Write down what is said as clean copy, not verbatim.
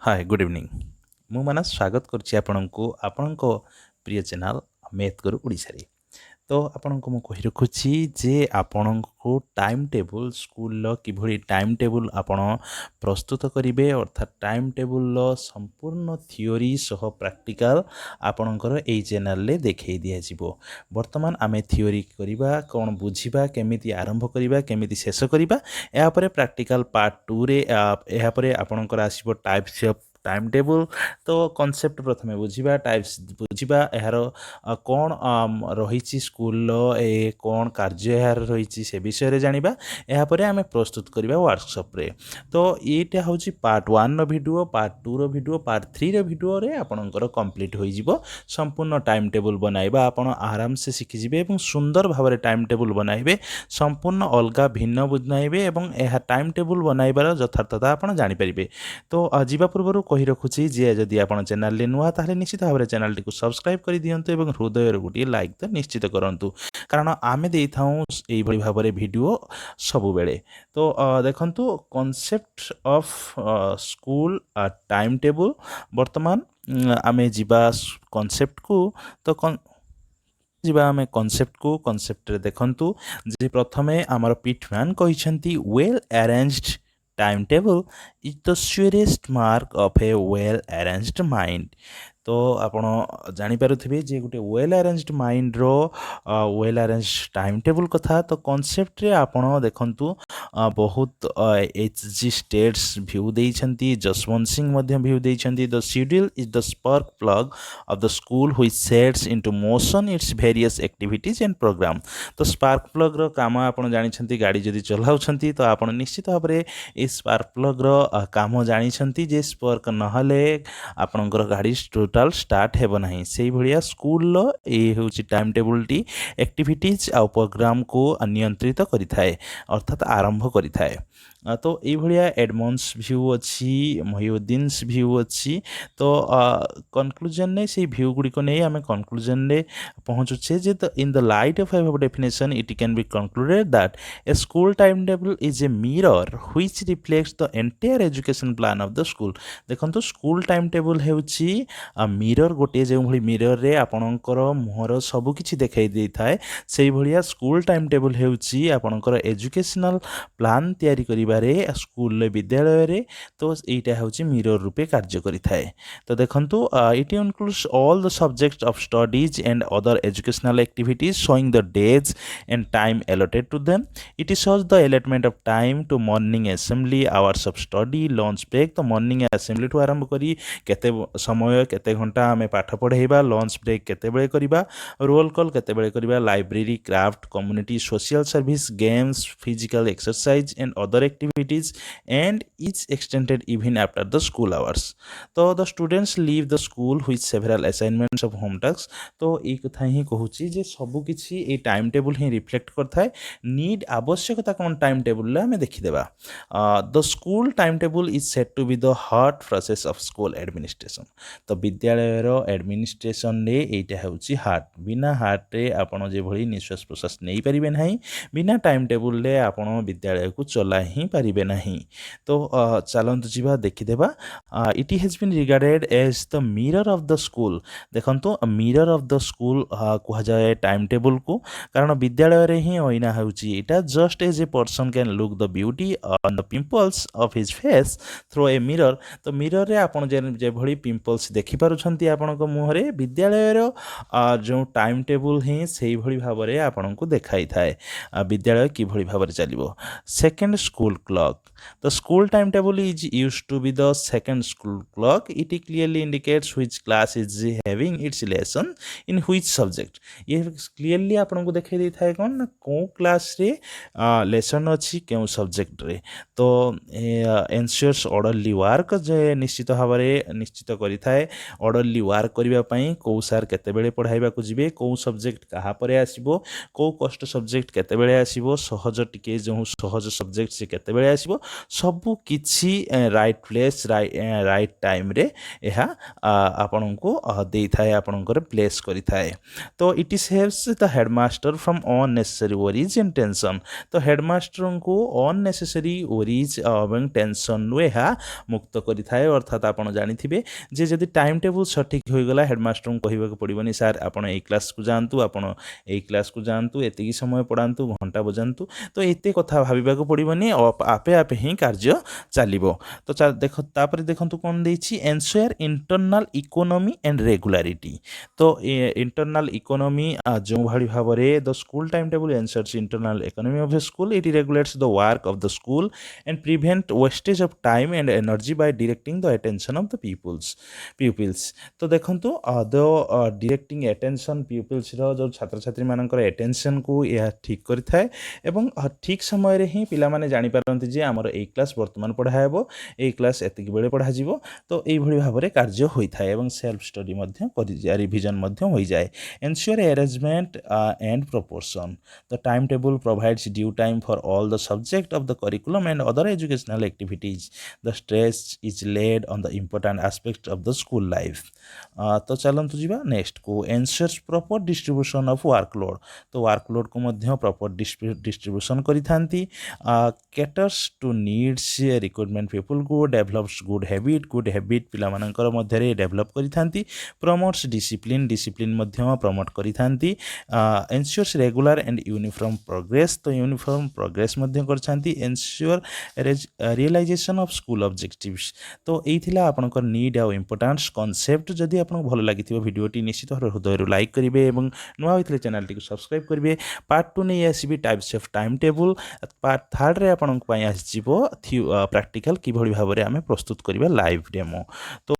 Hi good evening मु मानस स्वागत करुच्ची आपणको आपणको प्रिय चैनल मैथ गुरु ओडिसा रे तो आपणको मु कहि रखुची जे आपणको टाइम टेबल स्कूल किभଳି टाइम टेबल आपण प्रस्तुत करिवे अर्थात टाइम टेबल संपूर्ण थियोरी सह प्रैक्टिकल आपणकर एई चैनल रे देखै दिया जिवो वर्तमान आमे थियोरी करिबा कोन बुझिबा केमिति आरंभ करिबा केमिति शेष करिबा या परे प्रैक्टिकल पार्ट 2 रे या परे आपणकर आसीबो टाइप्स ऑफ टाइम टेबल तो कॉन्सेप्ट प्रथमे बुझिबा टाइप्स बुझिबा यार कौन रही स्कूल ए कौन कार्य यार रही से विषय जानिबा या परे आमे प्रस्तुत करिबा वर्कशॉप रे तो एटा होची पार्ट 1 रो वीडियो पार्ट 2 रो वीडियो पार्ट 3 रो वीडियो रे आपनकर कंप्लीट होई जिवो संपूर्ण टाइम टेबल बनाइबा आपण आराम से सीखि जिवे एवं सुंदर भाबरे टाइम टेबल बनाइबे संपूर्ण अलगा भिन्न बनाइबे एवं एहा टाइम टेबल बनाइबार यथार्थता आपण जानि परिबे तो जीवा पूर्व कही रखुची जे जदि आपण चैनल ले नुआ ताहले निश्चित भाबरे चैनल टी को सब्सक्राइब करि दियंतु एवं हृदय गोटे लाइक तो निश्चित करंतु कारण आमे देइथाऊ एई भली भाबरे वीडियो सबु बेले तो देखंतु concept of school time table वर्तमान आमे जीवा कॉन्सेप्ट को तो जीवा आमे कॉन्सेप्ट रे देखंतु जे प्रथमे आमर पिटमैन कहिसंती well arranged time table is the surest mark of a well arranged mind तो आपण जानि पारुथिबे जे गुटे वेल अरेंज्ड माइंड रो वेल अरेंज्ड टाइम टेबल कथा तो कॉन्सेप्ट रे आपण देखंतु बहुत एच जी स्टेट्स व्यू देइछंती जसवंत सिंह मध्य व्यू देइछंती the schedule is the spark plug of the school which sets into motion its various activities and program तो स्पार्क प्लग रो काम आपण जानिछंती गाड़ी जदि चलाउछंती तो आपण निश्चित भाबरे ए स्पार्क प्लग रो काम जानिछंती जे स्पार्क नहले आपणकर गाड़ी टोटाल स्टार्ट हेब नाही से भलिया स्कूल ए होची टाइम टेबल टी एक्टिविटीज आ प्रोग्राम को नियंत्रित करिथाए अर्थात आरंभ करिथाए तो ये भलिया एडमंड्स व्यू अच्छी महिउद्दीन्स व्यू अच्छी तो कंक्लूजन ने से व्यू गुडी को नहीं आमे कंक्लूजन ने पहुंचुछे जे in the light of above definition it can be concluded that a school time table is a mirror which reflects the entire education plan of the school देखंतु स्कूल टाइम टेबल हेउची mirror गोटे जो भली mirror रे आपणकर मुहर सब किछि देखाई दै थाए सेही भलिया स्कूल टाइम टेबल हेउची आपणकर एजुकेशनल प्लान तयारी करिबारे स्कूल विद्यालय रे तो एटा हेउची मिरर रूपे कार्य करिथाए तो देखंतु it includes all the subjects of studies and other educational activities showing the days and time allotted to them it shows the allotment of time to morning assembly hours of study lunch break तो morning assembly ठु आरंभ करी केते समय केते घंटा आमे पाठ पढ़ेबा लंच ब्रेक केते बेले करिबा रोल कॉल केते बेले करिबा library craft community social service games physical exercise and other activities and is extended even after the school hours तो the students leave the school with several assignments of home task तो ये कथा ही कहूची जे सब किछि ए टाइम टेबल ही रिफ्लेक्ट करथाय नीड आवश्यकता कोन टाइम टेबल ले हमें देखि देबा the school time table is set to be the heart process of school administration तो विद्यालय रो एडमिनिस्ट्रेशन रे एटा हेउची हार्ट बिना हार्ट रे आपण जे भली निश्वास प्रश्वास नहीं परिबे नहीं बिना टाइम टेबल ले आपण विद्यालय को चला ही परिबे नहीं तो चलंतु जीवा देखि देबा it has been regarded as the mirror of the school देखंतु मिरर ऑफ द स्कूल कुहा जाए टाइम टेबल को कारण विद्यालय रे ही ओइना हेउची एटा just as a person can look the beauty on the pimples of his face through a mirror तो मिरर रे आपण जे भली पिंपल्स देखि पारुछंती आपण को मुहरे विद्यालय रो जो टाइम टेबल ही सेही भली भाबरे आपण को देखाई थाए विद्यालय की भली भाबरे चलिबो second school clock the school timetable is used to be the second school clock it clearly indicates which class is having its lesson in which subject ये clearly आपन को देखाई देथाय कोन ना को क्लास रे लेसन अछि केउ सब्जेक्ट रे तो ensures orderly work जे निश्चित भाबरे निश्चित करिथाय orderly work करिबा पई को सर केते बेले पढाइबा को जिवे को सब्जेक्ट कहा परे आसीबो को कष्ट सब्जेक्ट केते बेले आसीबो सहज टिके जो सहज सब्जेक्ट से केते କେତେବେଳେ ଆସିବ ସବୁ କିଛି ରାଇଟ୍ ପ୍ଲେସ୍ ରାଇଟ୍ ଟାଇମ୍ରେ ଏହା ଆପଣଙ୍କୁ ଦେଇଥାଏ ଆପଣଙ୍କର ପ୍ଲେସ୍ କରିଥାଏ। ତ it is helps the headmaster from unnecessary worries and tension. ତ ହେଡ଼ମାଷ୍ଟରଙ୍କୁ ଅନନେସେସରୀ ୱରିଜ୍ ଏବଂ ଟେନସନ୍ରୁ ଏହା ମୁକ୍ତ କରିଥାଏ। ଅର୍ଥାତ୍ ଆପଣ ଜାଣିଥିବେ ଯେ ଯଦି ଟାଇମ୍ ଟେବୁଲ୍ ସଠିକ୍ ହୋଇଗଲା ହେଡ଼ମାଷ୍ଟରଙ୍କୁ କହିବାକୁ ପଡ଼ିବନି ସାର୍ ଆପଣ ଏଇ କ୍ଲାସ୍କୁ ଯାଆନ୍ତୁ, ଆପଣ ଏଇ କ୍ଲାସ୍କୁ ଯାଆନ୍ତୁ, ଏତିକି ସମୟ ପଢ଼ାନ୍ତୁ, ଘଣ୍ଟା ବଜାନ୍ତୁ, ତ ଏତେ କଥା ଭାବିବାକୁ ପଡ଼ିବନି, ଆପେ ଆପେ ହିଁ କାର୍ଯ୍ୟ ଚାଲିବ। ତ ତାପରେ ଦେଖନ୍ତୁ କ'ଣ ଦେଇଛି, ensure internal economy and regularity. ତ ଇଣ୍ଟରନାଲ୍ ଇକୋନୋମି ଯେଉଁଭଳି ଭାବରେ the school time table ensures internal economy of a school, it regulates the work of the school and prevent wastage of time and energy by directing the attention of the pupils। ତ ଦେଖନ୍ତୁ ଡିରେକ୍ଟିଂ attention ପିପୁଲ୍ସର ଯେଉଁ ଛାତ୍ରଛାତ୍ରୀମାନଙ୍କର ଆଟେନସନ୍କୁ ଏହା ଠିକ୍ କରିଥାଏ ଏବଂ ଠିକ୍ ସମୟରେ ହିଁ ପିଲାମାନେ ଜାଣିପାରନ୍ତି ଯେ ଆମର ଏଇ କ୍ଲାସ୍ ବର୍ତ୍ତମାନ ପଢ଼ା ହେବ, ଏଇ କ୍ଲାସ୍ ଏତିକି ବେଳେ ପଢ଼ାଯିବ। ତ ଏଇଭଳି ଭାବରେ କାର୍ଯ୍ୟ ହୋଇଥାଏ ଏବଂ ସେଲ୍ଫ ଷ୍ଟଡି ମଧ୍ୟ ରିଭିଜନ୍ ମଧ୍ୟ ହୋଇଯାଏ। Ensure arrangement and proportion. The timetable provides due time for all the subject of the curriculum and other educational activities. The stress is laid on the important aspects of the school life। तो चलନ୍ତୁ ଯିବା ନେକ୍ସଟକୁ, ensures proper distribution of workload। तो workload को ମଧ୍ୟ proper distribution କରିଥାନ୍ତି। caters to needs requirement people को develops good habit ପିଲାମାନଙ୍କର ମଧ୍ୟରେ develop କରିଥାନ୍ତି। promotes discipline ମଧ୍ୟ ପ୍ରମୋଟ୍ କରିଥାନ୍ତି। ensures regular and uniform progress। तो यूनिफॉर्म प्रोग्रेस ମଧ୍ୟ କରିଥାନ୍ତି। ensure realization of school objectives। तो ଏଇ ଥିଲା ଆପଣଙ୍କର ନିଡ୍ ଆଉ ଇମ୍ପୋର୍ଟାନ୍ସ କନସେପ୍ଟ। ଯଦି ଆପଣଙ୍କୁ ଭଲ ଲାଗିଥିବ ଭିଡ଼ିଓଟି ନିଶ୍ଚିତ ଭାବରେ ହୃଦୟରୁ ଲାଇକ୍ କରିବେ ଏବଂ ନୂଆ ହୋଇଥିଲେ ଚ୍ୟାନେଲଟିକୁ ସବସ୍କ୍ରାଇବ୍ କରିବେ। ପାର୍ଟ 2 ନେଇ ଆସିବି types of time table. Part 3ରେ ଆପଣଙ୍କ ପାଇଁ ଆସିଯିବ ପ୍ରାକ୍ଟିକାଲ କିଭଳି ଭାବରେ ଆମେ ପ୍ରସ୍ତୁତ କରିବା ଲାଇଭ୍ ଡେମୋ। ତ